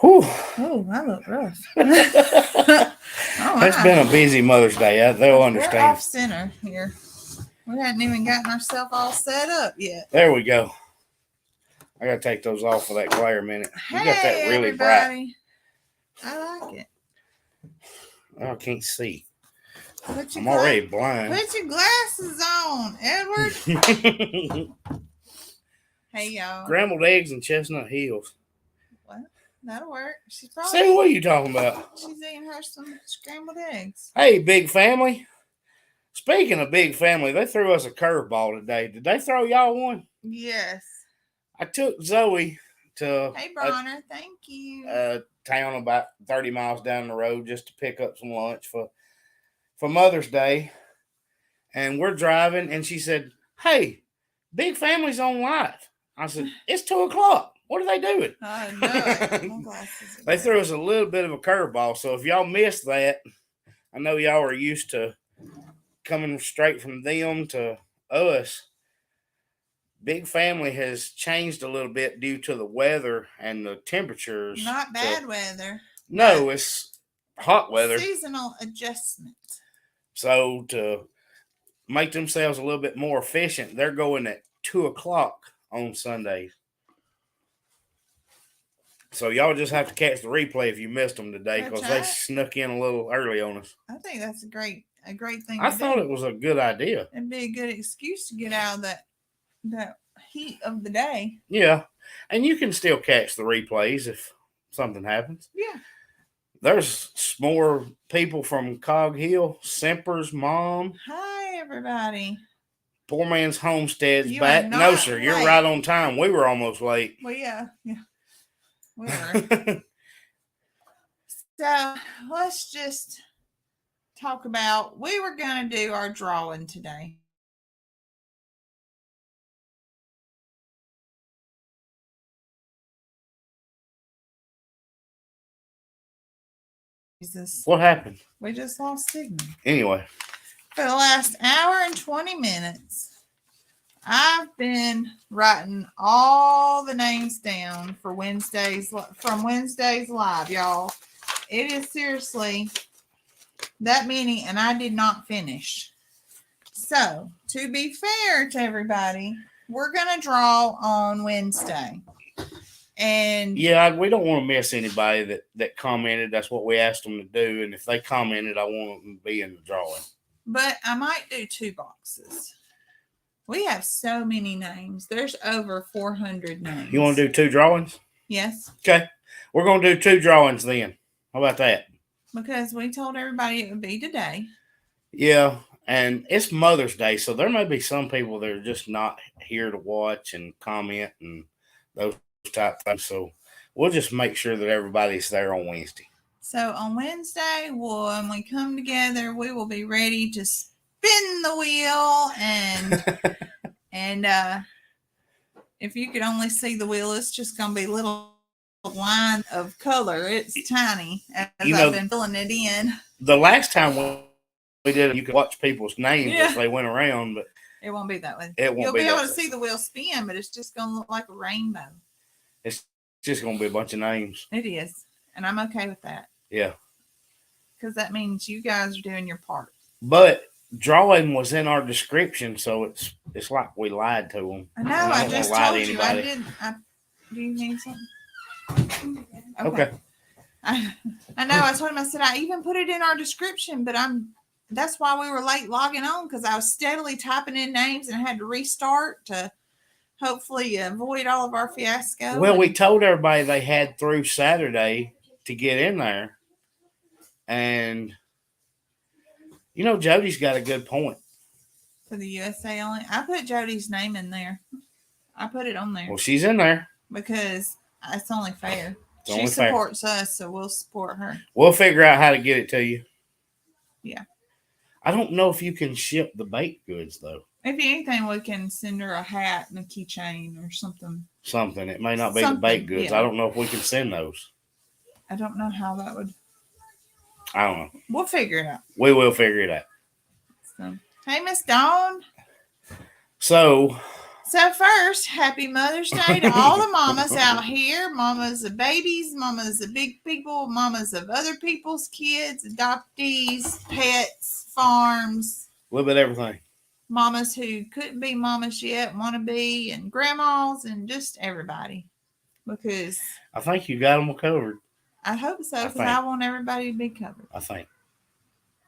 Whew. Oh, I look rough. It's been a busy Mother's Day. They'll We're understand. off center here. We hadn't even gotten ourselves all set up yet. There we go. I gotta take those off for that glare a minute. You got that Hey, really bright. everybody. I like it. Oh, I can't see. Put your I'm already blind. Put your glasses on, Edward. Hey, y'all. Scrambled eggs and chestnut heels. Well, that'll work. She's probably Say, what are you talking about? she's eating her some scrambled eggs. Hey, big family. Speaking of big family, they threw us a curveball today. Did they throw y'all one? Yes. I took Zoe to Hey, Bronner. Thank you. a town about 30 miles down the road just to pick up some lunch for Mother's Day. And we're driving, and she said, "Hey, big family's on live." I said, "It's 2:00. What are they doing?" I know. My glasses are They bad. threw us a little bit of a curveball. So if y'all missed that, I know y'all are used to coming straight from them to us. Big family has changed a little bit due to the weather and the temperatures. Not bad weather. No, it's hot weather. Seasonal adjustment. So to make themselves a little bit more efficient, they're going at 2:00 on Sundays. So y'all just have to catch the replay if you missed them today, because they snuck in a little early on us. I think that's a great thing. I thought it was a good idea. It'd be a good excuse to get out of that heat of the day. Yeah, and you can still catch the replays if something happens. Yeah. There's more people from Cog Hill, Semper's mom. Hi, everybody. Poor Man's Homestead's You back. are No, not sir, you're late. right on time. We were almost late. Well, yeah. We were. So let's just talk about. We were going to do our drawing today. Jesus. What happened? We just lost signal. Anyway. For the last hour and 20 minutes, I've been writing all the names down for Wednesday's live, y'all. It is seriously that many, and I did not finish. So, to be fair to everybody, we're going to draw on Wednesday. And yeah, we don't want to miss anybody that commented. That's what we asked them to do. And if they commented, I want them to be in the drawing. But I might do 2 boxes. We have so many names. There's over 400 names. You want to do 2 drawings? Yes. Okay. We're going to do 2 drawings then. How about that? Because we told everybody it would be today. Yeah. And it's Mother's Day, so there may be some people that are just not here to watch and comment and those type things. So we'll just make sure that everybody's there on Wednesday. So on Wednesday, when we come together, we will be ready to spin the wheel and if you could only see the wheel, it's just going to be little line of color. It's tiny as I've been filling it in. The last time we did it, you could watch people's names as they went around, but it won't be that way. You'll be able to see the wheel spin, but it's just going to look like a rainbow. It's just going to be a bunch of names. It is, and I'm okay with that. Yeah. Because that means you guys are doing your part. But drawing was in our description, so it's like we lied to them. I know. I just told you. I didn't. Do you need something? Okay. I know. I told him. I said I even put it in our description, but that's why we were late logging on, because I was steadily typing in names and I had to restart to hopefully avoid all of our fiasco. Well, we told everybody they had through Saturday to get in there. And, Jody's got a good point. For the USA only. I put Jody's name in there. I put it on there. Well, she's in there. Because it's only fair. She supports us, so we'll support her. We'll figure out how to get it to you. Yeah. I don't know if you can ship the baked goods, though. If anything, we can send her a hat and a keychain or something. Something. It may not be the baked goods. Yeah. I don't know if we can send those. I don't know how that would. I don't know. We'll figure it out. We will figure it out. So, hey, Miss Dawn. So So first, happy Mother's Day to all the mamas out here. Mamas of babies, mamas of big people, mamas of other people's kids, adoptees, pets, farms. A little bit of everything. Mamas who couldn't be mamas yet, want to be, and grandmas, and just everybody. Because I think you got them covered. I hope so, because think. I want everybody to be covered. I think.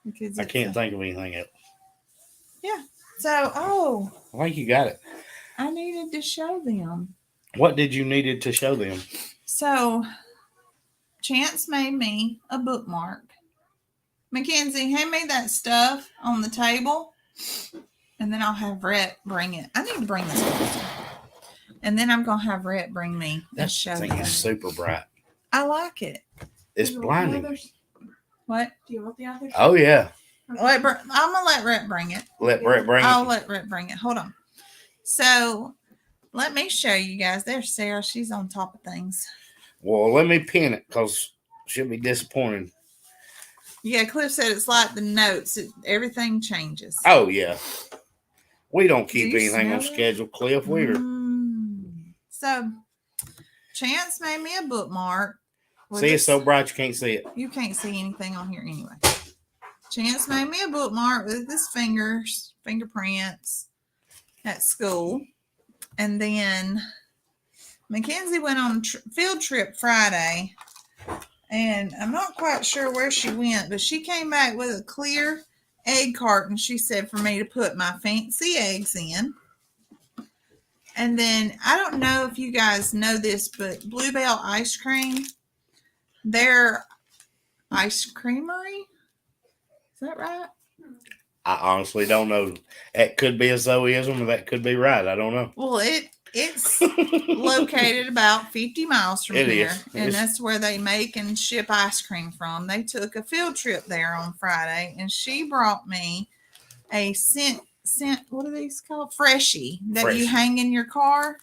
Because I can't think of anything else. Yeah. So, I think you got it. I needed to show them. What did you needed to show them? So, Chance made me a bookmark. Mackenzie, hand me that stuff on the table, and then I'll have Rhett bring it. I need to bring this one. And then I'm going to have Rhett bring me That show thing them. is super bright. I like it. It's blinding. What? Do you want the others? Oh, yeah. I'm going to let Rhett bring it. Let Brett bring I'll it. let Rhett bring it. Hold on. So, let me show you guys. There's Sarah. She's on top of things. Well, let me pin it because she'll be disappointed. Yeah, Cliff said it's like the notes. Everything changes. Oh, yeah. We don't keep Do you anything on smell it? schedule, Cliff. We're So, Chance made me a bookmark. with see, it's this- so bright you can't see it. You can't see anything on here anyway. Chance made me a bookmark with his fingerprints at school. And then Mackenzie went on a field trip Friday. And I'm not quite sure where she went, but she came back with a clear egg carton, she said, for me to put my fancy eggs in. And then I don't know if you guys know this, but Bluebell Ice Cream, their ice creamery, is that right? I honestly don't know. That could be a Zoeism or that could be right. I don't know. Well, it's located about 50 miles from It here, is. and It's- that's where they make and ship ice cream from. They took a field trip there on Friday, and she brought me a scent. What are these called? Freshie that you Fresh. hang in your car,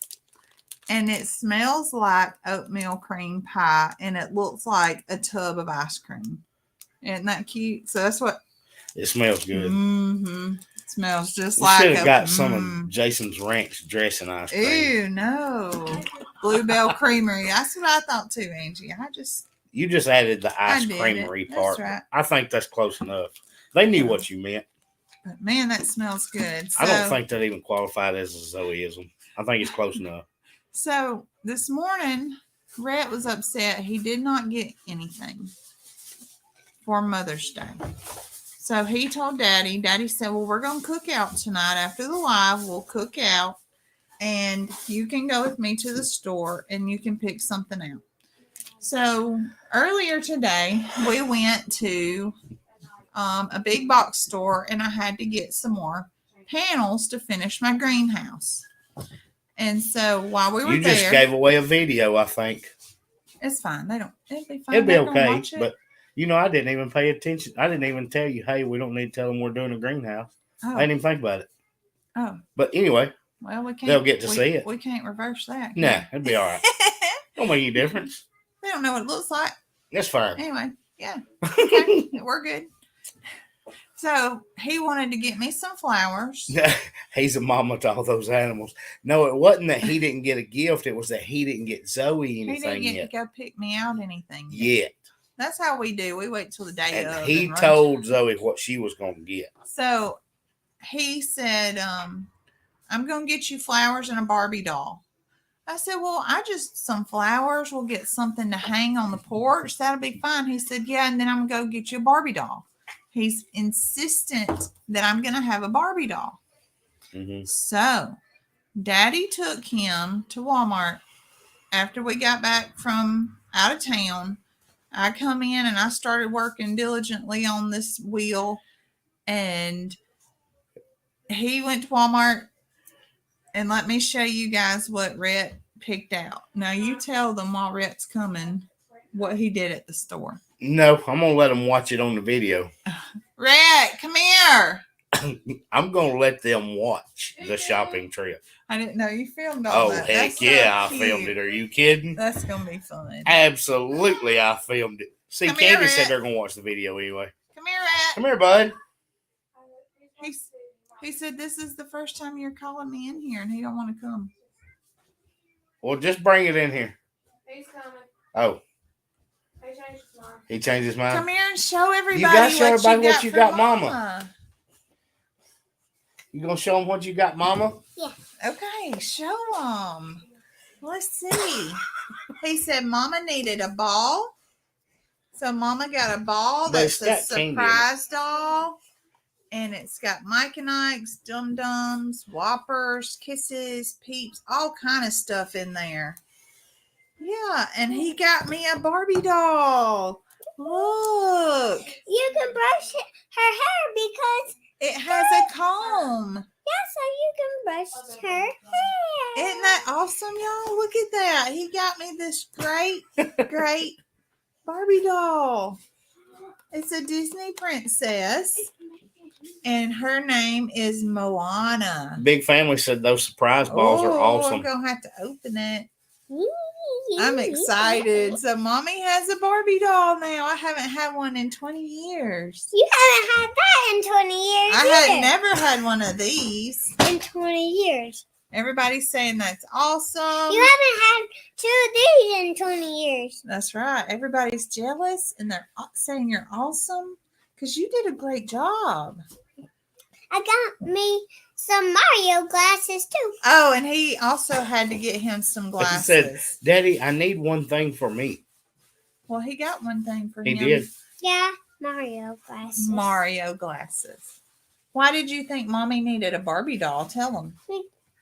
and it smells like oatmeal cream pie, and it looks like a tub of ice cream. Isn't that cute? So that's what. It smells good. Mm-hmm. It smells just We like should have got some mm. of Jason's Ranch dressing ice cream. Ew, no. Bluebell Creamery. That's what I thought too, Angie. You just added the I ice did creamery it. part. That's right. I think that's close enough. They knew what you meant. But man, that smells good. So, I don't think that even qualified as a Zoeism. I think it's close enough. so this morning, Rhett was upset. He did not get anything for Mother's Day. So he told Daddy. Daddy said, well, we're going to cook out tonight after the live. We'll cook out. And you can go with me to the store and you can pick something out. So earlier today, we went to a big box store and I had to get some more panels to finish my greenhouse. And so while we were You just there, gave away a video, I think. it's fine. It'll be fine. It'd be They're gonna okay. watch it. But, I didn't even pay attention. I didn't even tell you, hey, we don't need to tell them we're doing a greenhouse. oh, I didn't even think about it. oh, But anyway, well, we can't. they'll get to we- see it. We can't reverse that. Nah, it'd be all right. Don't make any difference. They don't know what it looks like. That's fine. Anyway, yeah. Okay, we're good. So he wanted to get me some flowers. He's a mama to all those animals. No, it wasn't that he didn't get a gift. It was that he didn't get Zoe He anything didn't get yet. to go pick me out anything. Yet. That's how we do. We wait till the day of. And he run. told Zoe what she was going to get. So he said, I'm going to get you flowers and a Barbie doll. I said, well, some flowers. We'll get something to hang on the porch. That'll be fine. He said, yeah. And then I'm going to go get you a Barbie doll. He's insistent that I'm going to have a Barbie doll. Mm-hmm. So Daddy took him to Walmart after we got back from out of town. I come in and I started working diligently on this wheel, and he went to Walmart, and let me show you guys what Rhett picked out. Now you tell them while Rhett's coming what he did at the store. No, I'm going to let them watch it on the video. Rhett, come here. I'm going to let them watch the shopping trip. I didn't know you filmed all Oh, that. heck That's so yeah, I cute. filmed it. Are you kidding? That's going to be fun. Absolutely, I filmed it. See, Come here, Candy said Rhett. they're going to watch the video anyway. Come here, Rhett. Come here, bud. He said this is the first time you're calling me in here, and he don't want to come. Well, just bring it in here. He's coming. Oh, He changed his mind. he changed his mind. Come here and show everybody, gotta show everybody what what you for got, Mama. Mama. You gonna show them what you got, Mama? Okay, show them. Let's see. He said Mama needed a ball. So Mama got a ball But it's that's a got candy in it. surprise doll. And it's got Mike and Ike's, Dum Dums, Whoppers, Kisses, Peeps, all kind of stuff in there. Yeah, and he got me a Barbie doll. Look. You can brush her hair because It has a comb. so you can brush her hair. Isn't that awesome, y'all? Look at that. He got me this great Barbie doll. It's a Disney princess, and her name is Moana. Big Family said those surprise balls are I'm awesome. going to have to open it. I'm excited. So, Mommy has a Barbie doll now. I haven't had one in 20 years. You haven't had that in 20 years. I had either. never had one of these. In 20 years. Everybody's saying that's awesome. You haven't had two of these in 20 years. That's right. Everybody's jealous and they're saying you're awesome because you did a great job. I got me some Mario glasses too. Oh, and he also had to get him some He glasses. said, Daddy, I need one thing for me. Well, he got one thing for He him. did. Yeah, Mario glasses. Mario glasses. Why did you think Mommy needed a Barbie doll? Tell him.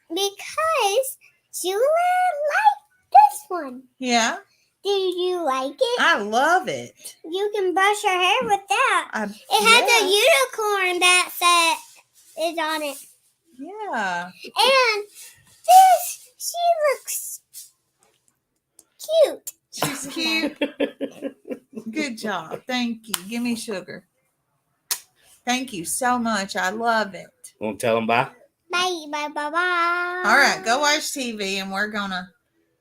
Because you like this one. Yeah, Do you like it? I love it. You can brush your hair with that. It has yeah. a unicorn that is on it. Yeah. And this, she looks cute. She's cute. Good job. Thank you. Give me sugar. Thank you so much. I love it. Want to tell them bye? Bye, bye, bye, bye. All right, go watch TV and we're going to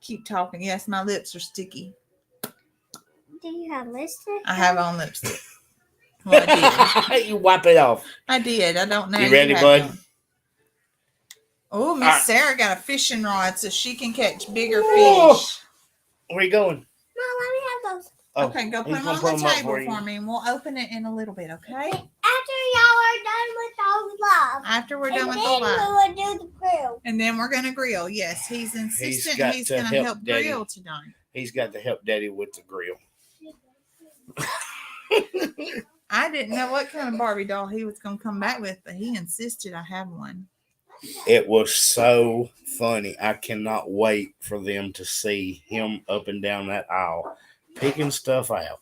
keep talking. Yes, my lips are sticky. Do you have lipstick? I have on lipstick. Well, I You wipe it off. did. I did. I don't know. You ready, bud? Oh, Miss Alright. Sarah got a fishing rod so she can catch bigger Whoa. fish. Where you going? Mom, let me have those. Oh, Okay, go put he's them gonna on put the 'em up table for you. for me and we'll open it in a little bit, okay? After y'all are done with those gloves. After we're And done with the then live. we will do the grill. And then we're going to grill. Yes, he's insistent got he's to going to help help Daddy. grill tonight. He's got to help Daddy with the grill. I didn't know what kind of Barbie doll he was going to come back with, but he insisted I have one. It was so funny. I cannot wait for them to see him up and down that aisle picking stuff out.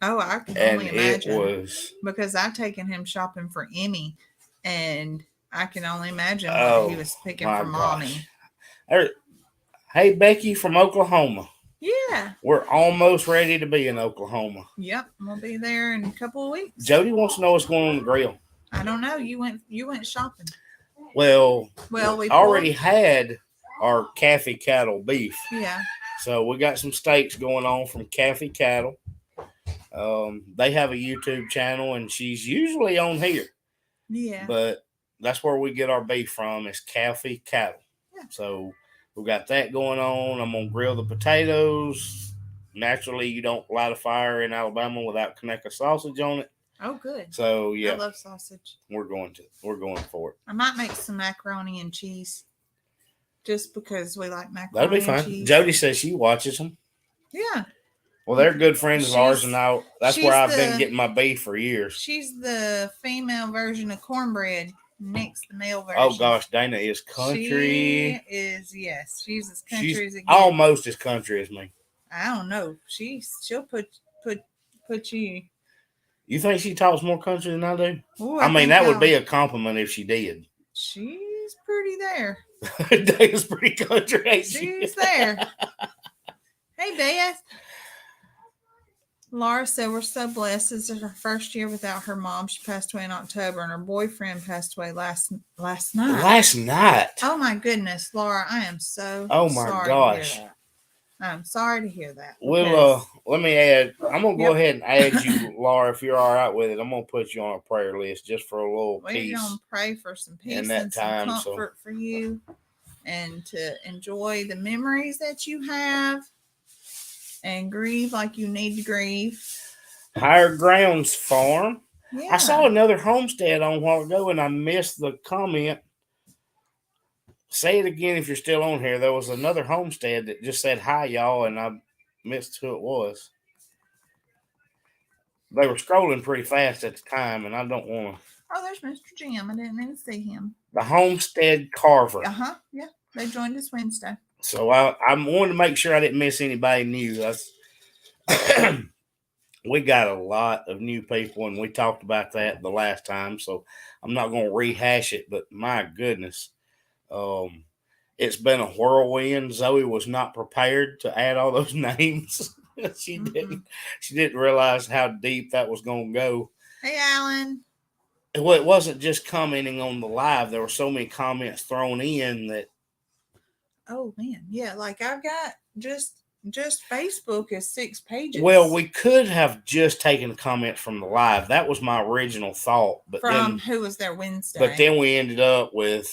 Oh, I can And only it imagine. was, Because I've taken him shopping for Emmy, and I can only imagine Oh, what he was picking my for Mommy. gosh. Hey, Becky from Oklahoma. Yeah. We're almost ready to be in Oklahoma. Yep. We'll be there in a couple of weeks. Jody wants to know what's going on the grill. I don't know. You went shopping. Well, Well, we already had our Caffey Cattle beef. Yeah. So we got some steaks going on from Caffey Cattle. They have a YouTube channel, and she's usually on here, Yeah. but that's where we get our beef from. Is Caffey Cattle. Yeah. So we got that going on. I'm gonna grill the potatoes. Naturally, you don't light a fire in Alabama without Conecuh sausage on it. Oh, good. So I yeah, love sausage. we're going for it. I might make some macaroni and cheese, just because we like macaroni. That'll be and fine. cheese. Jody says she watches them. Yeah. Well, they're good friends of ours, She's- and that's she's where I've been the- getting my beef for years. She's the female version of cornbread. Nick's the male version. Oh gosh, Dana is country. She is, yes. She's as country She's as it gets. almost as country as me. I don't know. She'll put you. You think she talks more country than I do? Ooh, I mean, think that would I'll- be a compliment if she did. She's pretty there. Dana's pretty country, ain't she? She's there. Hey, Beth. Laura said, we're so blessed. This is her first year without her mom. She passed away in October, and her boyfriend passed away last night. Last night. Oh, my goodness, Laura. I am so Oh, my sorry to hear gosh. that. I'm sorry to hear that. We'll because- let me add. I'm gonna go Yep. ahead and add you, Laura, if you're all right with it. I'm gonna put you on a prayer list just for a little we're peace. gonna pray for some peace in that and some time, so- comfort for you, and to enjoy the memories that you have, and grieve like you need to grieve. Higher Grounds Farm. Yeah. I saw another homestead on a while ago, and I missed the comment. Say it again if you're still on here. There was another homestead that just said hi, y'all, and I missed who it was. They were scrolling pretty fast at the time, and I don't want to. Oh, there's Mr. Jim. I didn't even see him. The Homestead Carver. Uh-huh. Yeah. They joined us Wednesday. So I wanted to make sure I didn't miss anybody new. We got a lot of new people, and we talked about that the last time, so I'm not going to rehash it, but my goodness. It's been a whirlwind. Zoe was not prepared to add all those names. She didn't realize how deep that was going to go. Hey, Alan. Well, it wasn't just commenting on the live. There were so many comments thrown in that. Oh man, yeah. Like I've got just Facebook is 6 pages. Well, we could have just taken comments from the live. That was my original thought, but from then who was there Wednesday. But then we ended up with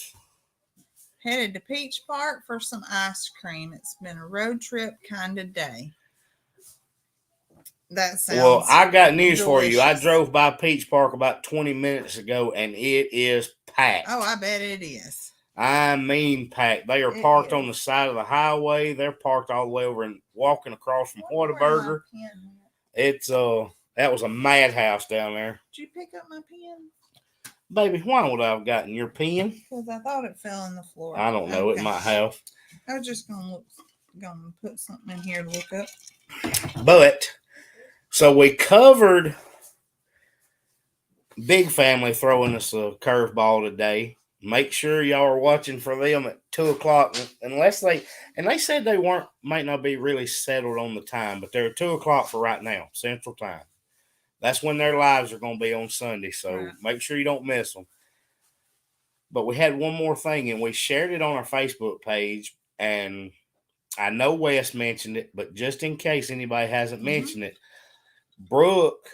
headed to Peach Park for some ice cream. It's been a road trip kind of day. That sounds well, I got news for you. I delicious. drove by Peach Park about 20 minutes ago, and it is packed. Oh, I bet it is. I mean packed. They are It parked is. on the side of the highway. They're parked all the way over and walking across from Where's my Whataburger. pen? It's that was a madhouse down there. Did you pick up my pen? Baby, why would I have gotten your pen? Because I thought it fell on the floor. I don't know. It Okay. might have. I was just gonna put something in here to look up. But so we covered Big Family throwing us a curveball today. Make sure y'all are watching for them at 2:00, unless they said they might not be really settled on the time, but they're 2:00 for right now, Central Time. That's when their lives are going to be on Sunday, so Right. make sure you don't miss them. But we had one more thing, and we shared it on our Facebook page, and I know Wes mentioned it, but just in case anybody hasn't mentioned it, Brooke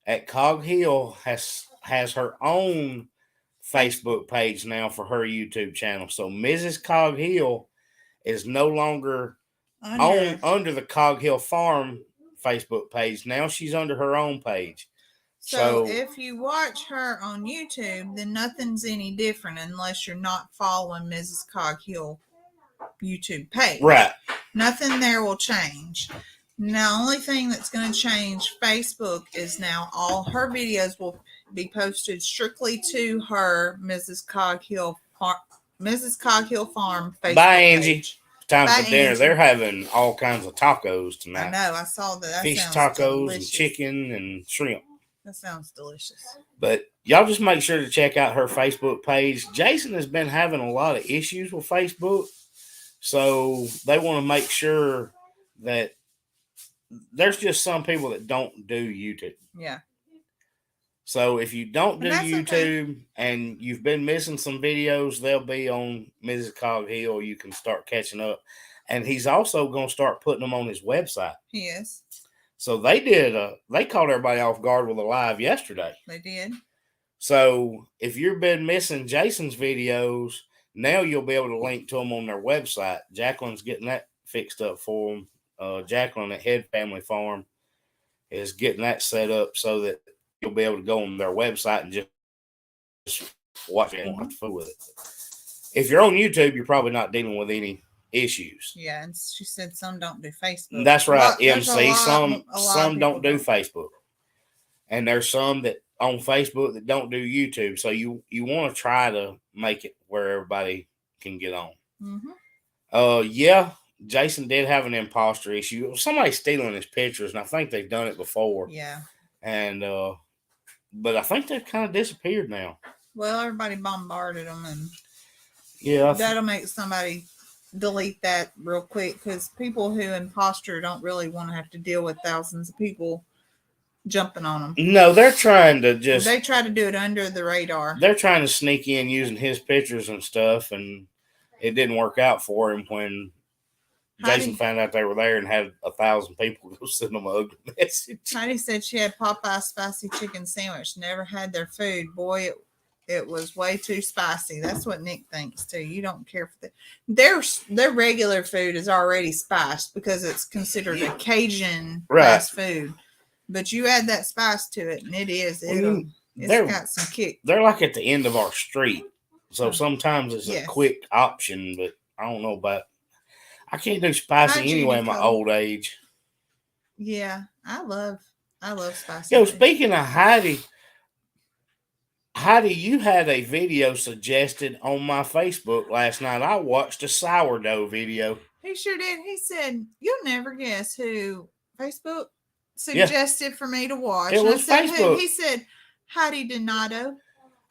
at Cog Hill has her own Facebook page now for her YouTube channel. So Mrs. Cog Hill is no longer under the Cog Hill Farm Facebook page. Now she's under her own page. So if you watch her on YouTube, then nothing's any different unless you're not following Mrs. Coghill YouTube page. Right. Nothing there will change. Now, only thing that's going to change Facebook is now all her videos will be posted strictly to her Mrs. Coghill Farm Facebook Bye, Angie. page. Time Bye, for dinner. Angie. They're having all kinds of tacos I tonight. know. I saw that. Fish Sounds tacos delicious. and chicken and shrimp. That sounds delicious. But y'all just make sure to check out her Facebook page. Jason has been having a lot of issues with Facebook. So they want to make sure that there's just some people that don't do YouTube. Yeah. So if you don't do And that's YouTube and you've been missing some videos, they'll be on Mrs. Cog Hill. You can start catching up. And he's also going to start putting them on his website. He is. So they caught everybody off guard with a live yesterday. They did. So if you've been missing Jason's videos, now you'll be able to link to them on their website. Jacqueline's getting that fixed up for them. Jacqueline at Head Family Farm is getting that set up so that you'll be able to go on their website and just watch it and have to fool with it. If you're on YouTube, you're probably not dealing with any issues. Yeah, and she said some don't do Facebook. That's right, There's a MC. lot Some of don't people do Facebook, and there's some that on Facebook that don't do YouTube. So you want to try to make it where everybody can get on. Mm-hmm. Yeah, Jason did have an imposter issue. Somebody's stealing his pictures, and I think they've done it before. Yeah. And but I think they've kind of disappeared now. Well, everybody bombarded them, and Yeah, that'll make somebody delete that real quick because people who imposter don't really want to have to deal with thousands of people jumping on them. no, they're trying to just They try to do it under the radar. they're trying to sneak in using his pictures and stuff, and it didn't work out for him when Jason found out they were there and had 1,000 people go send them an ugly message. Heidi said she had Popeye spicy chicken sandwich. Never had their food. Boy, it was way too spicy. That's what Nick thinks too. You don't care for their regular food is already spiced because it's considered a Cajun fast food. But you add that spice to it, and it's got some kick. They're like at the end of our street, so sometimes it's a quick option. But I don't know about. I can't do spicy anyway in my old age. Yeah, I love spicy. Yo, speaking of Heidi, you had a video suggested on my Facebook last night. I watched a sourdough video. He sure did. He said, "You'll never guess who Facebook suggested for me to watch." It was Facebook. He said, "Heidi Donato."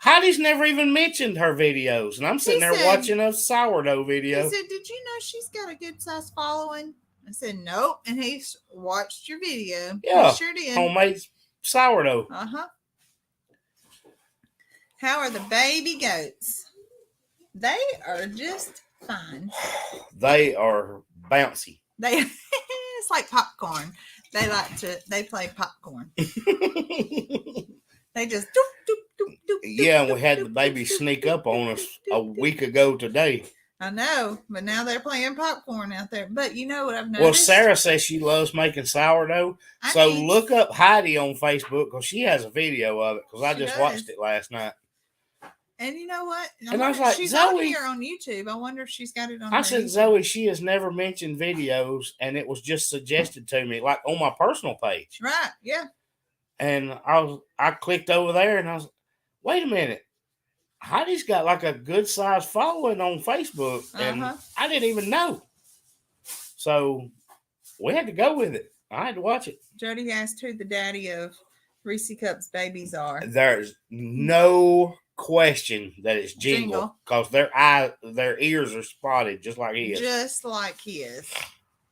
Heidi's never even mentioned her videos, and I'm sitting there watching a sourdough video. He said, "Did you know she's got a good size following?" I said, "Nope," and he watched your video. Yeah, he sure did. Homemade sourdough. How are the baby goats? They are just fine. They are bouncy. It's like popcorn. They play popcorn. They just doop, doop, doop, doop, yeah, and we had the baby sneak up on us a week ago today. I know, but now they're playing popcorn out there. But you know what I've noticed? Well, Sarah says she loves making sourdough. Look up Heidi on Facebook because she has a video of it because I just watched it last night. And you know what? And I was like, she's Zoe, on here on YouTube. I wonder if she's got it on. I said, YouTube. Zoe, she has never mentioned videos, and it was just suggested to me, like on my personal page. Right? Yeah. And I clicked over there, and I was, wait a minute, Heidi's got like a good size following on Facebook, and I didn't even know. So we had to go with it. I had to watch it. Jody asked who the daddy of Reese Cups babies are. There's no question that it's Jingle because their ears are spotted just like his. Just like his.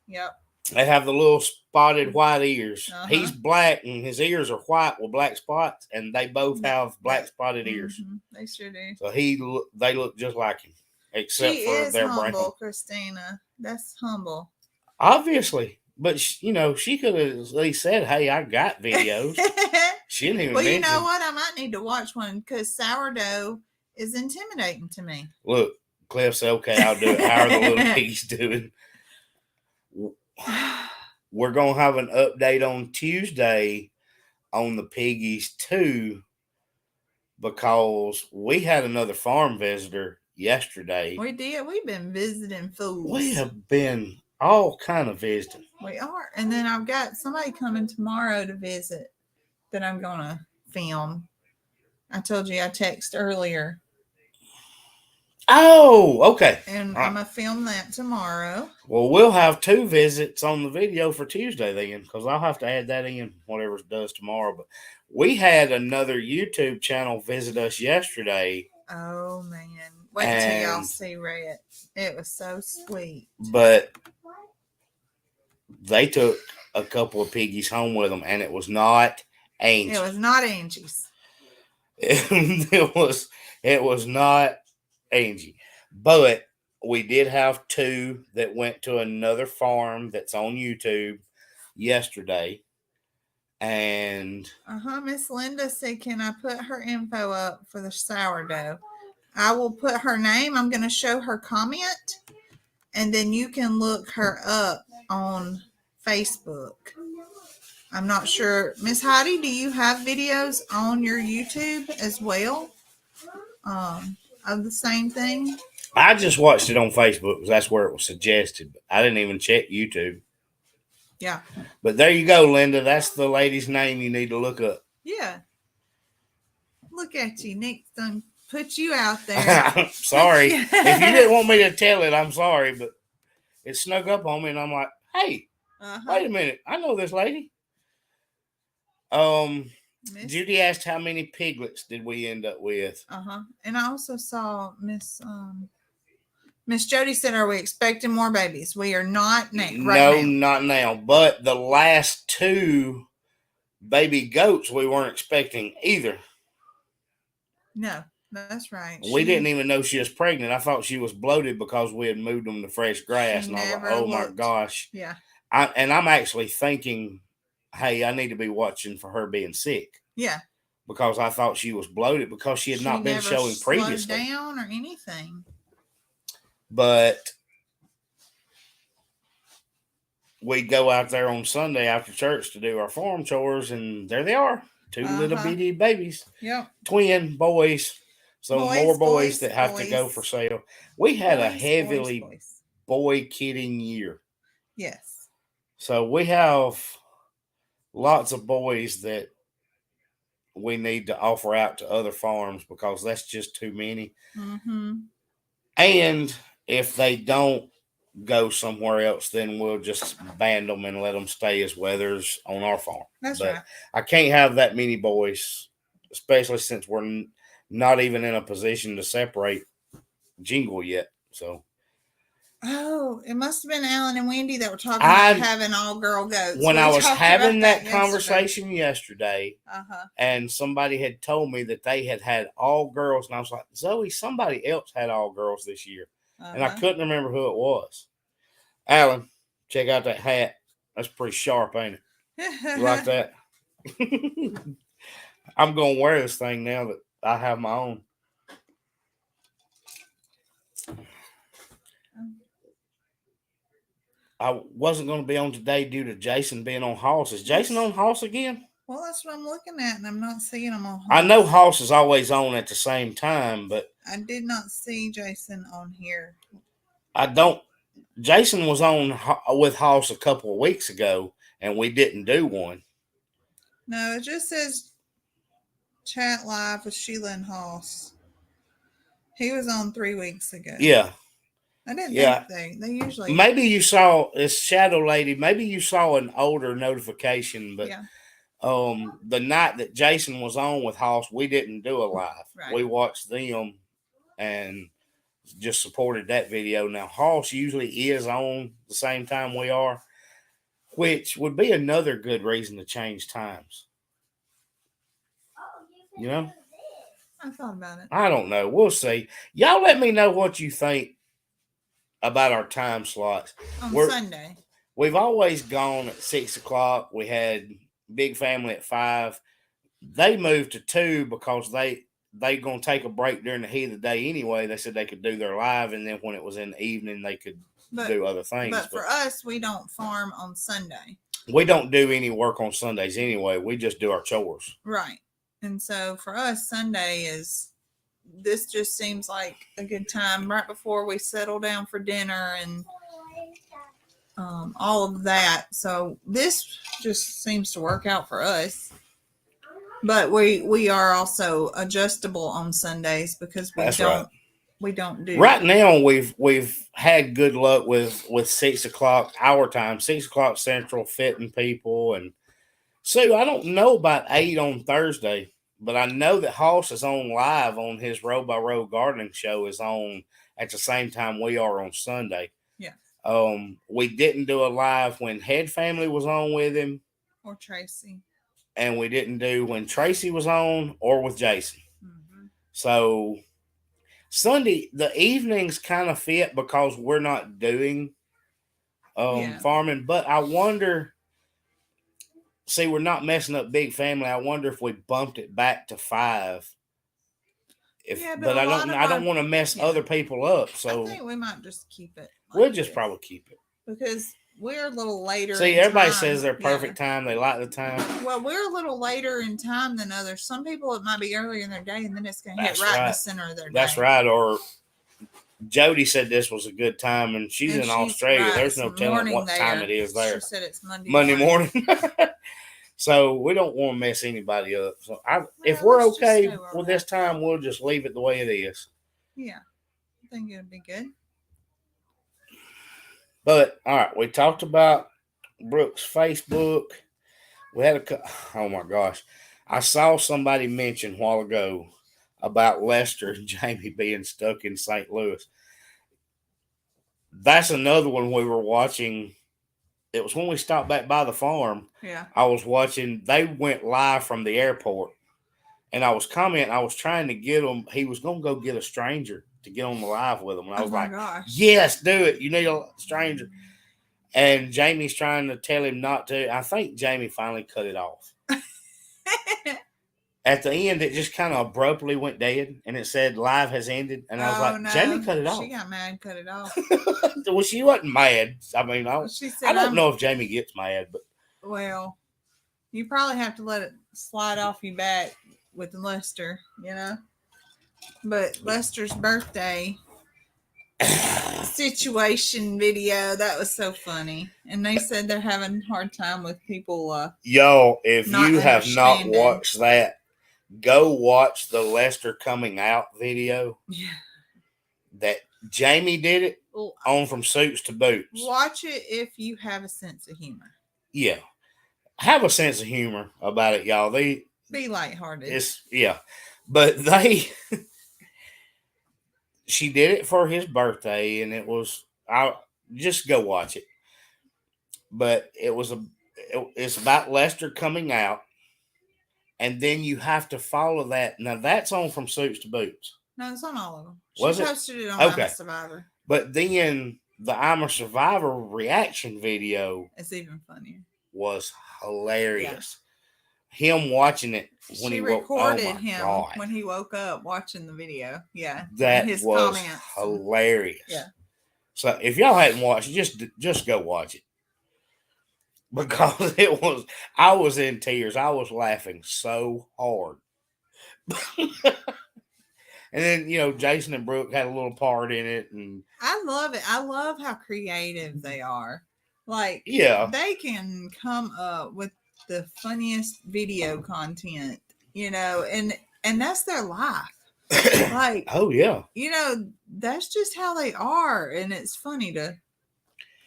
Yep. They have the little spotted white ears. He's black and his ears are white with black spots, and they both have black spotted ears. They sure do. So they look just like him, except she for is their humble, brain. Christina. That's humble. Obviously, but she could have at least said, "Hey, I got videos." She didn't even. Well, you know what? I might need to watch one because sourdough is intimidating to me. Look, Cliff said, "Okay, I'll do it." How are the little piggies doing? We're going to have an update on Tuesday on the piggies too, because we had another farm visitor yesterday. We did. We've been visiting fools. We have been all kind of visiting. We are. And then I've got somebody coming tomorrow to visit that I'm going to film. I told you I texted earlier. Oh, okay. And I'm going to film that tomorrow. Well, we'll have 2 visits on the video for Tuesday then, because I'll have to add that in, whatever it does tomorrow. But we had another YouTube channel visit us yesterday. Oh, man. Wait till y'all see Red. It was so sweet. But they took a couple of piggies home with them, and it was not Angie. It was not Angie's. It was not Angie. But we did have 2 that went to another farm that's on YouTube yesterday. And Miss Linda said, can I put her info up for the sourdough? I will put her name. I'm going to show her comment, and then you can look her up on Facebook. I'm not sure. Miss Heidi, do you have videos on your YouTube as well? Of the same thing? I just watched it on Facebook because that's where it was suggested. I didn't even check YouTube. Yeah. But there you go, Linda. That's the lady's name you need to look up. Yeah. Look at you. Nick's done put you out there. Sorry. If you didn't want me to tell it, I'm sorry. But it snuck up on me, and I'm like, hey, wait a minute. I know this lady. Judy asked how many piglets did we end up with. And I also saw Miss Jody said, are we expecting more babies? We are not now. No, not now. But the last 2 baby goats we weren't expecting either. No. That's right. We didn't even know she was pregnant. I thought she was bloated because we had moved them to fresh grass. She And I was like, never oh my looked. gosh. Yeah. I'm actually thinking, hey, I need to be watching for her being sick. Yeah. Because I thought she was bloated because she had not been never showing slowed previously. down or anything. But we go out there on Sunday after church to do our farm chores, and there they are. Two little bitty babies. Yep. Twin boys. So Boys, more boys boys, that have to go boys. for sale. We had a Boys, heavily boys. boy kidding year. Yes. So we have lots of boys that we need to offer out to other farms because that's just too many. Mm-hmm. And if they don't go somewhere else, then we'll just band them and let them stay as wethers on our farm. That's But right. I can't have that many boys, especially since we're not even in a position to separate Jingle yet. So Oh, it must have been Alan and Wendy that were talking about having all girl goats. When We I was talked having about that yesterday. conversation yesterday, and somebody had told me that they had all girls, and I was like, Zoe, somebody else had all girls this year. And I couldn't remember who it was. Alan, check out that hat. That's pretty sharp, ain't it? You like that? I'm going to wear this thing now that I have my own. I wasn't going to be on today due to Jason being on Hoss. Is Jason on Hoss again? Well, that's what I'm looking at, and I'm not seeing him on Hoss. I know Hoss is always on at the same time, but I did not see Jason on here. I don't. Jason was on with Hoss a couple of weeks ago, and we didn't do one. No, it just says chat live with Sheila and Hoss. He was on 3 weeks ago. Yeah. I didn't think they usually. Maybe you saw this Shadow Lady. Maybe you saw an older notification, but the night that Jason was on with Hoss, we didn't do a live. Right. We watched them and just supported that video. Now Hoss usually is on the same time we are, which would be another good reason to change times. You know? I thought about it. I don't know. We'll see. Y'all let me know what you think about our time slots. On Sunday. We've always gone at 6 o'clock. We had Big Family at 5. They moved to 2 because they gonna take a break during the heat of the day anyway. They said they could do their live, and then when it was in the evening, they could do other things. But for us, we don't farm on Sunday. We don't do any work on Sundays anyway. We just do our chores. Right. And so for us, Sunday this just seems like a good time right before we settle down for dinner and all of that. So this just seems to work out for us. But we are also adjustable on Sundays because we don't do right now. We've had good luck with 6 o'clock our time, 6 o'clock Central, fitting people. And Sue, I don't know about 8 on Thursday, but I know that Hoss is on live on his Row by Row gardening show is on at the same time we are on Sunday. Yeah. We didn't do a live when Head Family was on with him or Tracy, and we didn't do when Tracy was on or with Jason. Mm-hmm. So Sunday, the evenings kind of fit because we're not doing farming, but I wonder. See, we're not messing up Big Family. I wonder if we bumped it back to 5. But I don't want to mess other people up. So I think we might just keep it. We'll just probably keep it because we're a little later. See, everybody says their perfect time. They like the time. Well, we're a little later in time than others. Some people it might be earlier in their day, and then it's going to hit right in the center of their day. That's right. Or Jody said this was a good time, and she's in Australia. Right. There's no telling what time it is there. She said it's Monday morning. So we don't want to mess anybody up. So if we're okay with this time, we'll just leave it the way it is. Yeah, I think it would be good. But all right, we talked about Brooke's Facebook. We had oh my gosh, I saw somebody mention a while ago about Lester and Jamie being stuck in St. Louis. That's another one we were watching. It was when we stopped back by the farm. Yeah. I was watching. They went live from the airport, And I was commenting, I was trying to get him. He was going to go get a stranger to get on the live with him. And I Oh was my like, gosh. yes, do it. You need a stranger. And Jamie's trying to tell him not to. I think Jamie finally cut it off. At the end, it just kind of abruptly went dead, and it said live has ended. And I was like, Jamie cut it off. She got mad and cut it off. Well, she wasn't mad. I mean, She said, I don't know if Jamie gets mad, but Well, you probably have to let it slide off your back with Lester, you know? But Lester's birthday situation video, that was so funny. And they said they're having a hard time with people. y'all, if Not you have not understanding. watched that, go watch the Lester coming out video Yeah. that Jamie did it on From Suits to Boots. Watch it if you have a sense of humor. Yeah. Have a sense of humor about it, y'all. Be lighthearted. But she did it for his birthday, and I just go watch it. But it's about Lester coming out, and then you have to follow that. Now that's on From Suits to Boots. No, it's on all of them. Was She it? posted it on Okay. I'm a Survivor. But then the I'm a Survivor reaction video It's even funnier. was hilarious. Him watching it when She he woke recorded oh my him God. when he woke up watching the video. Yeah. That his was comments. hilarious. Yeah. So if y'all hadn't watched it, just go watch it. Because I was in tears. I was laughing so hard. And then, Jason and Brooke had a little part in it. And I love it. I love how creative they are. Like, yeah. they can come up with the funniest video content, and that's their life. Like, Oh, yeah. That's just how they are. And it's funny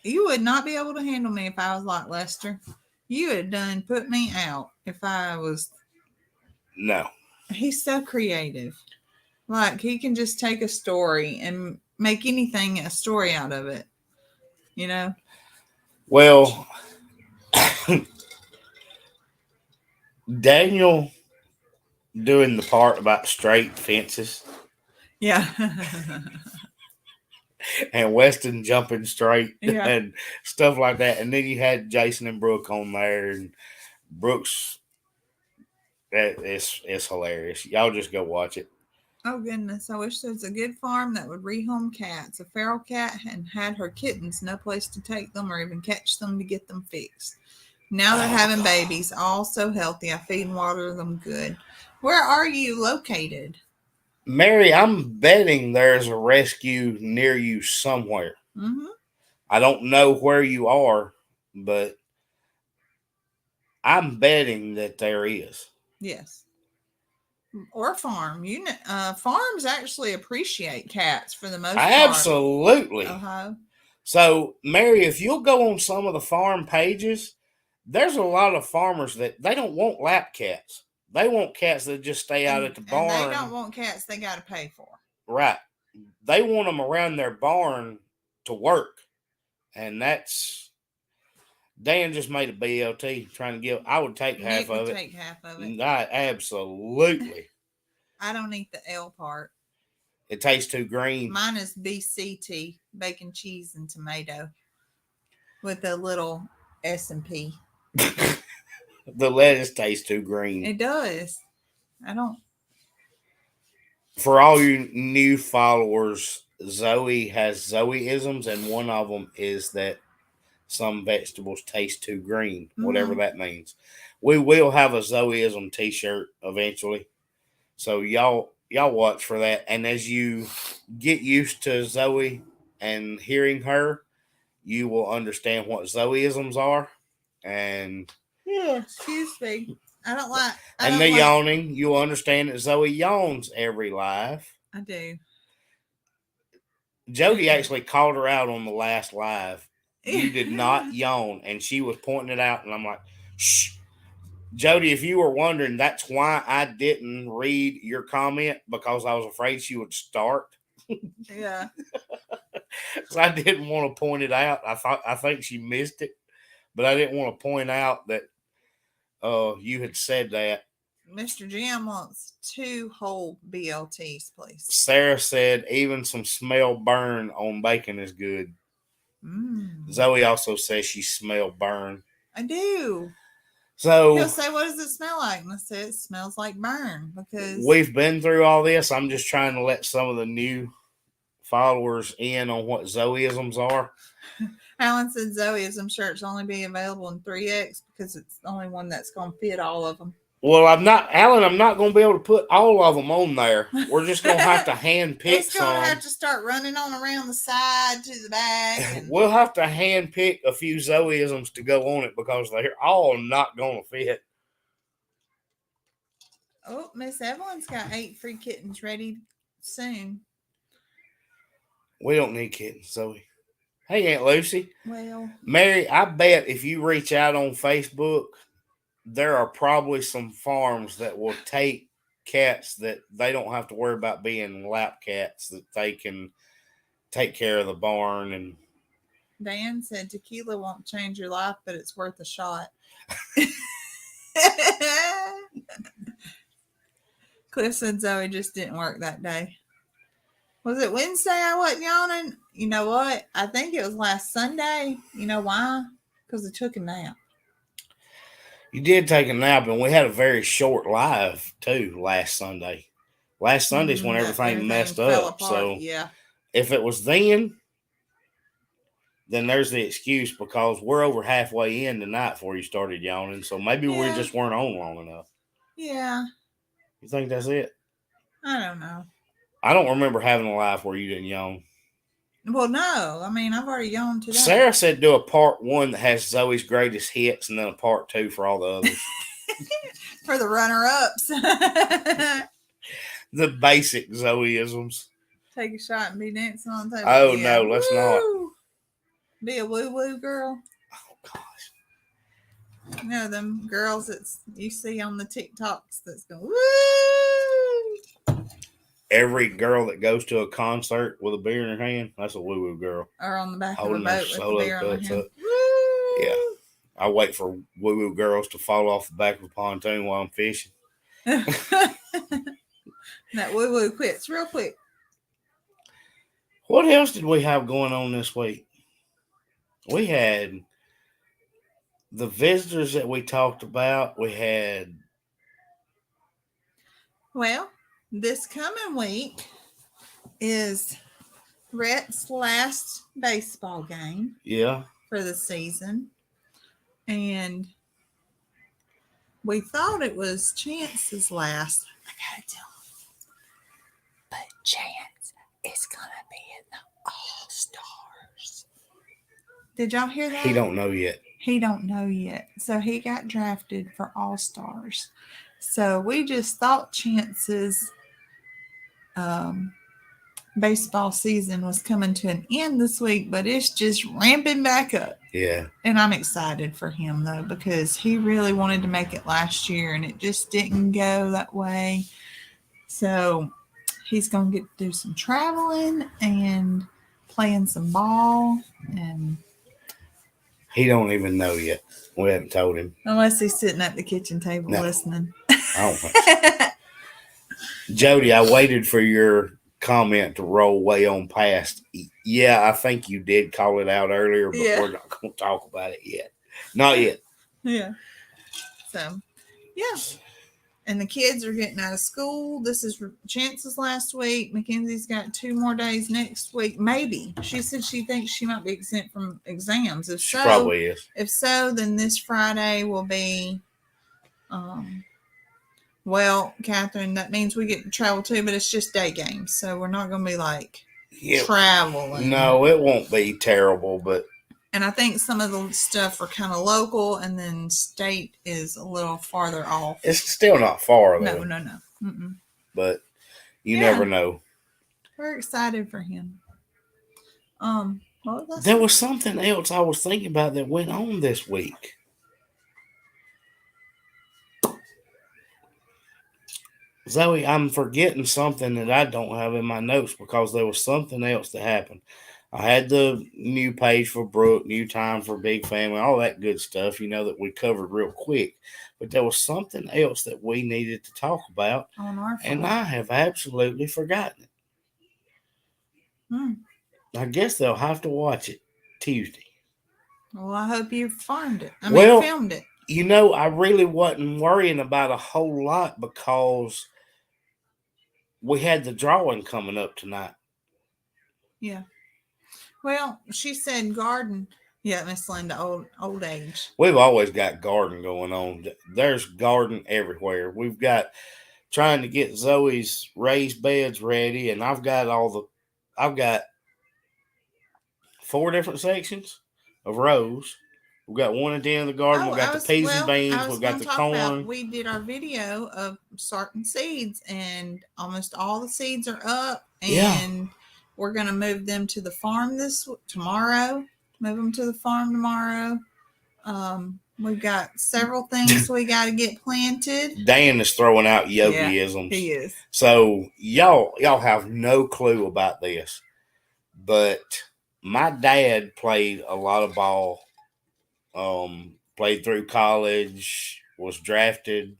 you would not be able to handle me if I was like Lester. You would done put me out if I was. No. He's so creative. Like, he can just take a story and make anything a story out of it. Well, Daniel doing the part about straight fences Yeah. and Weston jumping straight Yeah. and stuff like that. And then you had Jason and Brooke on there, and Brooks. It's hilarious. Y'all just go watch it. Oh, goodness. I wish there was a good farm that would rehome cats. A feral cat had her kittens, no place to take them or even catch them to get them fixed. Now they're having babies, all so healthy. I feed and water them good. Where are you located? Mary, I'm betting there's a rescue near you somewhere. Mm-hmm. I don't know where you are, but I'm betting that there is. Yes. Or farm. Farms actually appreciate cats for the most part. Absolutely. Uh-huh. So, Mary, if you'll go on some of the farm pages, there's a lot of farmers that they don't want lap cats. They want cats that just stay out at the barn. And they don't want cats they got to pay for. Right. They want them around their barn to work. And that's... Dan just made a BLT trying to give... I would take half of it. Take half of it. Absolutely. I don't eat the L part. It tastes too green. Mine is BCT, bacon, cheese, and tomato, with a little S&P. The lettuce tastes too green. It does. I don't. For all you new followers, Zoe has Zoeisms, and one of them is that some vegetables taste too green, whatever that means. We will have a Zoeism t-shirt eventually. So y'all watch for that. And as you get used to Zoe and hearing her, you will understand what Zoeisms are. And Excuse me. Yawning, you'll understand that Zoe yawns every live. I do. Jody actually called her out on the last live. You did not yawn, and she was pointing it out, and I'm like, shh. Jody, if you were wondering, that's why I didn't read your comment, because I was afraid she would start. Yeah. So I didn't want to point it out. I think she missed it, but I didn't want to point out that you had said that. Mr. Jim wants 2 whole BLTs, please. Sarah said even some smell burn on bacon is good. Mm, Zoe also says she smelled burn. I do. So He'll say, "What does it smell like?" And I say, "It smells like burn," because we've been through all this. I'm just trying to let some of the new followers in on what Zoeisms are. Alan said Zoeism shirts only be available in 3X because it's the only one that's going to fit all of them. Well, I'm not, Alan. I'm not going to be able to put all of them on there. We're just going to have to hand pick It's going some. to have to start running on around the side to the back. And We'll have to hand pick a few Zoeisms to go on it because they're all not going to fit. oh, Miss Evelyn's got 8 free kittens ready soon. We don't need kittens, Zoe. Hey, Aunt Lucy. Well, Mary, I bet if you reach out on Facebook, there are probably some farms that will take cats that they don't have to worry about being lap cats, that they can take care of the barn. And Dan said tequila won't change your life, but it's worth a shot. Cliff said Zoe just didn't work that day. Was it Wednesday I wasn't yawning? You know what? I think it was last Sunday. You know why? Because I took a nap. you did take a nap, and we had a very short live too last Sunday. Last Sunday's when everything messed fell up. apart. So yeah. if it was then there's the excuse because we're over halfway in tonight before you started yawning. So maybe we Yeah. just weren't on long enough. Yeah. You think that's it? I don't know. I don't remember having a live where you didn't yawn. Well, no. I mean, I've already yawned today. Sarah said do a part 1 that has Zoe's greatest hits and then a part 2 for all the others. For the runner-ups. The basic Zoeisms. Take a shot and be dancing on the table. Oh, no, let's not. Be a woo-woo girl. Oh, gosh. You know, them girls that you see on the TikToks that's going, woo! Every girl that goes to a concert with a beer in her hand, that's a woo-woo girl. Or on the back Holding of a their boat with the solo beer on their cups hand. up. Woo! Yeah. I wait for woo-woo girls to fall off the back of a pontoon while I'm fishing. That woo-woo quits real quick. What else did we have going on this week? We had the visitors that we talked about. We had... Well, this coming week is Rhett's last baseball game Yeah. for the season. And we thought it was Chance's last. I gotta tell him. But Chance is gonna be in the All-Stars. Did y'all hear that? He don't know yet. He don't know yet. So he got drafted for All-Stars. So we just thought Chance's baseball season was coming to an end this week, but it's just ramping back up. Yeah. And I'm excited for him, though, because he really wanted to make it last year, and it just didn't go that way. So he's going to get to do some traveling and playing some ball. And He don't even know yet. We haven't told him. unless he's sitting at the kitchen table listening. I don't think so. Jody, I waited for your comment to roll way on past. Yeah, I think you did call it out earlier, but Yeah. we're not going to talk about it yet. Not yet. Yeah. So, yeah. And the kids are getting out of school. This is Chance's last week. Mackenzie's got 2 more days next week. Maybe. She said she thinks she might be exempt from exams. If She so, probably is. If so, then this Friday will be, well, Catherine, that means we get to travel too, but it's just day games. So we're not going to be like Yeah. traveling. No, it won't be terrible, but And I think some of the stuff are kind of local, and then state is a little farther off. it's still not far, though. No. Mm-mm. But you Yeah. never know. We're excited for him. What was I There saying? was something else I was thinking about that went on this week. Zoe, I'm forgetting something that I don't have in my notes because there was something else that happened. I had the new page for Brooke, new time for Big Family, all that good stuff, that we covered real quick. But there was something else that we needed to talk about, On our and phone. I have absolutely forgotten it. Hmm. I guess they'll have to watch it Tuesday. Well, I hope you filmed it. Well, filmed it. I really wasn't worrying about a whole lot because we had the drawing coming up tonight. Yeah. Well, she said garden. Yeah, Miss Linda, old age. We've always got garden going on. There's garden everywhere. We've got trying to get Zoe's raised beds ready, and I've got 4 different sections of rows. We've got one at the end of the garden. We've got the peas and beans. We've got the corn. We did our video of certain seeds, and almost all the seeds are up. And we're going to move them to the farm tomorrow. Move them to the farm tomorrow. We've got several things we got to get planted. Dan is throwing out yogiisms. Yeah, he is. So y'all have no clue about this, but my dad played a lot of ball. Played through college, was drafted.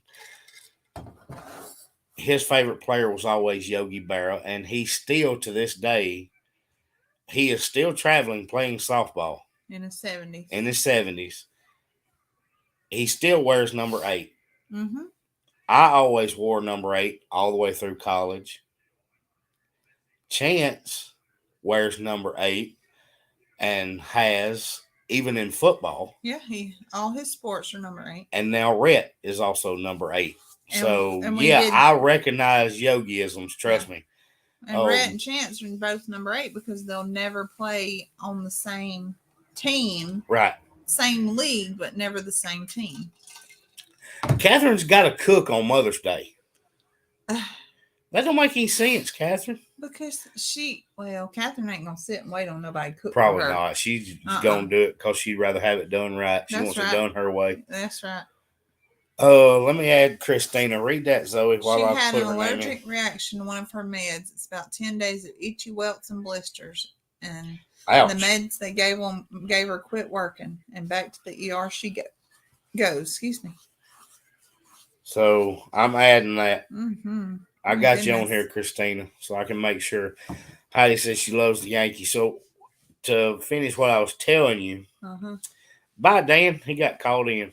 His favorite player was always Yogi Berra, and he still, to this day, he is still traveling playing softball. In his 70s. In his 70s. He still wears number 8. Mm-hmm. I always wore number 8 all the way through college. Chance wears number 8 and has, even in football. Yeah, all his sports are number 8. And now Rhett is also number 8. And I recognize yogiisms, trust me. And Rhett and Chance are both number 8 because they'll never play on the same team. Right. Same league, but never the same team. Catherine's got to cook on Mother's Day. That don't make any sense, Catherine. Because Catherine ain't going to sit and wait on nobody to cook Probably for her. not. She's going to do it because she'd rather have it done right. She wants it done her way. That's right. Let me add Christina. Read that, Zoe, while she I had put an her name in. allergic reaction to one of her meds. It's about 10 days of itchy welts and blisters. And Ouch. the meds they gave her quit working. And back to the ER she goes. Excuse me. So I'm adding that. Mm-hmm. I got you on here, Christina, so I can make sure. Heidi says she loves the Yankees. So to finish what I was telling you, bye, Dan. He got called in.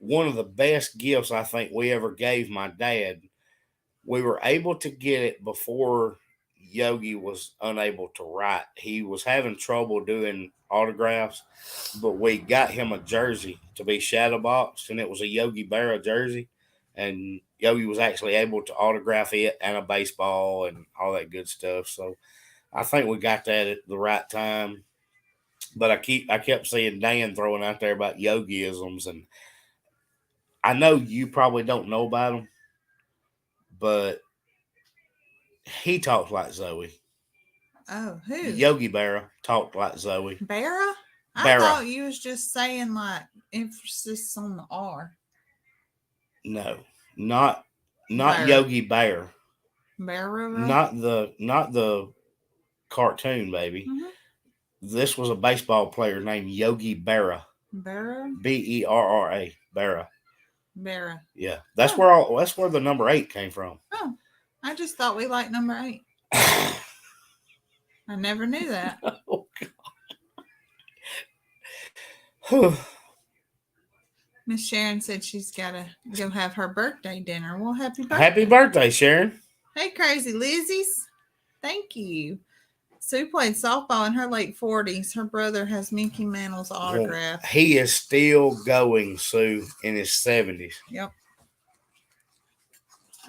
One of the best gifts I think we ever gave my dad, we were able to get it before Yogi was unable to write. He was having trouble doing autographs, but we got him a jersey to be shadow boxed, and it was a Yogi Berra jersey. And Yogi was actually able to autograph it and a baseball and all that good stuff. So I think we got that at the right time. But I kept seeing Dan throwing out there about yogiisms, and I know you probably don't know about them, but he talks like Zoe. Oh, who? Yogi Berra talked like Zoe. Berra? I thought you was just saying like emphasis on the R. No, not Berra. Yogi Bear. Berra? Not the cartoon, baby. Mm-hmm. This was a baseball player named Yogi Berra. Berra? Berra. Berra. Berra. Yeah, that's where the number 8 came from. Oh, I just thought we liked number 8. I never knew that. Oh God. Miss Sharon said she's got to go have her birthday dinner. Well, happy birthday. Happy birthday, Sharon. Hey, Crazy Lizzie's. Thank you. Sue played softball in her late 40s. Her brother has Mickey Mantle's autograph. Well, he is still going, Sue, in his 70s. Yep.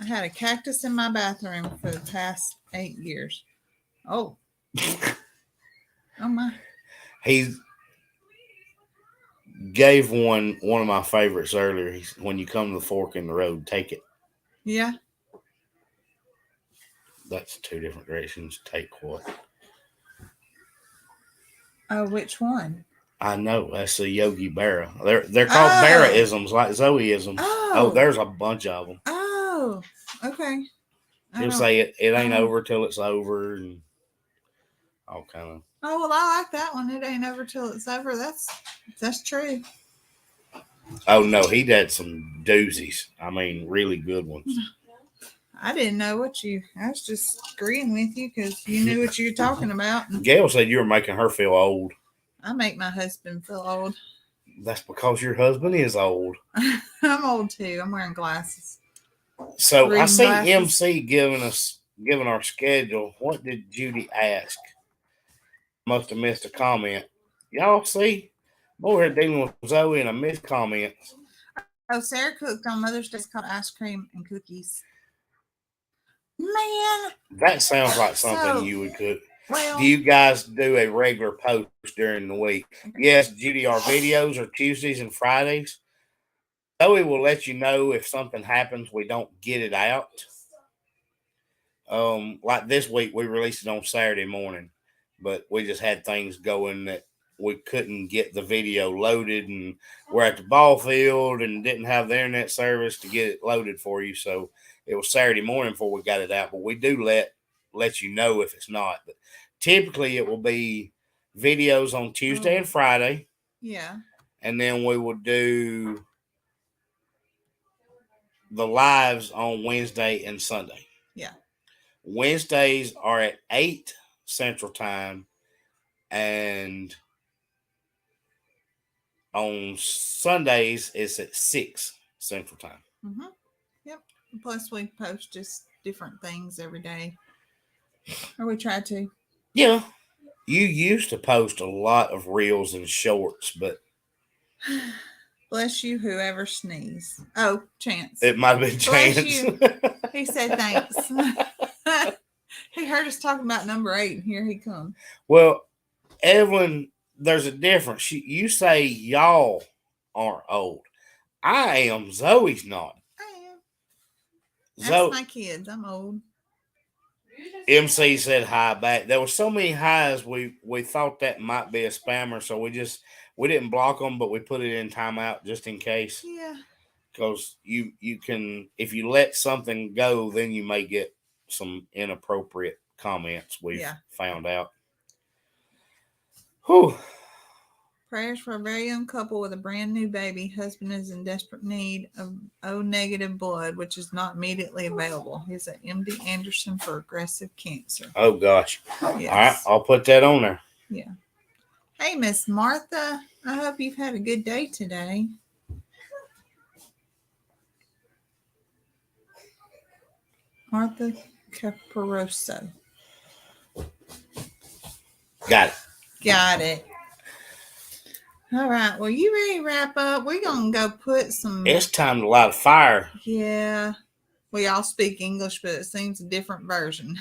I had a cactus in my bathroom for the past 8 years. Oh. Oh, my. He gave one of my favorites earlier. When you come to the fork in the road, take it. Yeah. That's 2 different directions. Take what? Oh, which one? I know. That's a Yogi Berra. They're called Berra-isms, like Zoe-isms. Oh, there's a bunch of them. Oh, okay. He'll say it ain't over till it's over. And all kind of. Oh well, I like that one. It ain't over till it's over. That's true. Oh no, he had some doozies. I mean, really good ones. I didn't know what you. I was just agreeing with you because you knew what you were talking about. And Gail said you were making her feel old. I make my husband feel old. That's because your husband is old. I'm old too. I'm wearing glasses. So I Reading see glasses. MC giving our schedule. What did Judy ask? Must have missed a comment. Y'all see? Boy, we're dealing with Zoe and a missed comments. Oh, Sarah cooked on Mother's Day called ice cream and cookies. Man, That sounds like something So- you would cook. well, Do you guys do a regular post during the week? Yes, Judy, our videos are Tuesdays and Fridays. Zoe will let you know if something happens, we don't get it out. Like this week, we released it on Saturday morning, but we just had things going that we couldn't get the video loaded, and we're at the ball field and didn't have the internet service to get it loaded for you. So it was Saturday morning before we got it out, but we do let you know if it's not. But typically, it will be videos on Tuesday and Friday, yeah. and then we will do the lives on Wednesday and Sunday. Yeah. Wednesdays are at 8 Central Time, and on Sundays it's at 6 Central Time. Mm-hmm. Yep. Plus, we post just different things every day, or we try to. Yeah. You used to post a lot of reels and shorts, but Bless you, whoever sneezed. Oh, Chance. it might have been Bless chance. you. He said thanks. He heard us talking about number 8, and here he comes. Well, Evelyn, there's a difference. You say y'all aren't old. I am. Zoe's not. I am. That's Zoe, my kids. I'm old. MC said hi back. There were so many highs. We thought that might be a spammer, so we didn't block them, but we put it in timeout just in case. Yeah. Because you can, if you let something go, then you may get some inappropriate comments. We've found out. Whew. Prayers for a very young couple with a brand new baby. Husband is in desperate need of O negative blood, which is not immediately available. He's at MD Anderson for aggressive cancer. Oh gosh. Yes. All right, I'll put that on there. Yeah. Hey, Miss Martha. I hope you've had a good day today. Martha Caparoso. Got it. Got it. All right. Well, you ready to wrap up? We're going to go put some. It's time to light a fire. Yeah. We all speak English, but it seems a different version.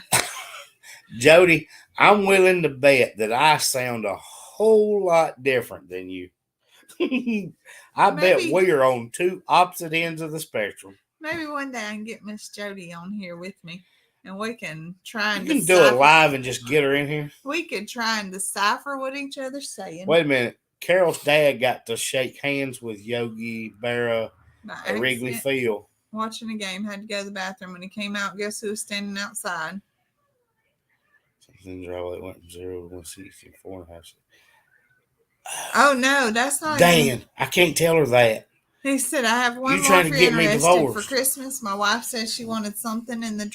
Jody, I'm willing to bet that I sound a whole lot different than you. I bet Maybe. we are on two opposite ends of the spectrum. Maybe one day I can get Miss Jody on here with me, and we can try and You can do decipher. it live and just get her in here. We could try and decipher what each other's saying. Wait a minute. Carol's dad got to shake hands with Yogi Berra By at Wrigley accident, Field. watching a game, had to go to the bathroom. When he came out, guess who was standing outside? Something drive went from 0 to 160, 4.5. Oh no, that's not. Dan, I can't tell her that. He said, "I have one You more trying to for get me interested for divorced. Christmas. My wife said she wanted something in the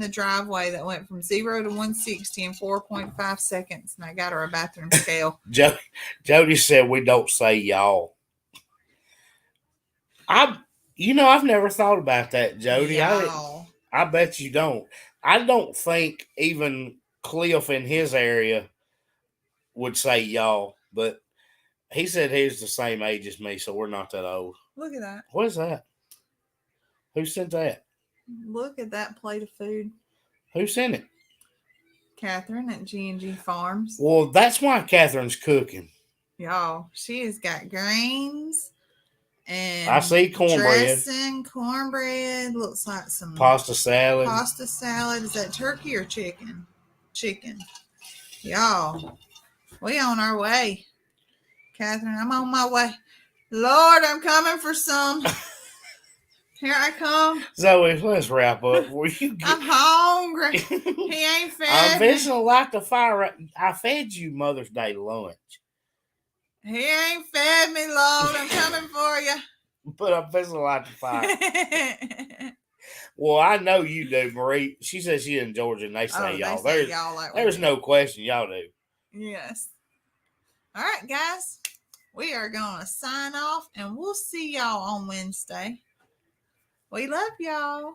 driveway that went from 0 to 160 in 4.5 seconds, and I got her a bathroom scale." Jody said we don't say y'all. I've never thought about that, Jody. Y'all. I bet you don't. I don't think even Cliff in his area would say y'all, but he said he's the same age as me, so we're not that old. Look at that. What is that? Who sent that? Look at that plate of food. Who sent it? Catherine at G&G Farms. Well, that's why Catherine's cooking. Y'all, she has got grains and I see cornbread. dressing, cornbread. Looks like some Pasta salad. pasta salad. Is that turkey or chicken? Chicken. Y'all, we on our way. Catherine, I'm on my way. Lord, I'm coming for some. Here I come. Zoe, let's wrap up. Were you I'm get, hungry. He ain't fed I'm me. fixing to light the fire. I fed you Mother's Day lunch, He ain't fed me, Lord. I'm coming for you. but I'm fixing to light the fire. Well, I know you do, Marie. She says she in Georgia, and they say Oh, y'all. they say There's, y'all like we there's do. no question y'all do. Yes. All right, guys. We are going to sign off, and we'll see y'all on Wednesday. We love y'all.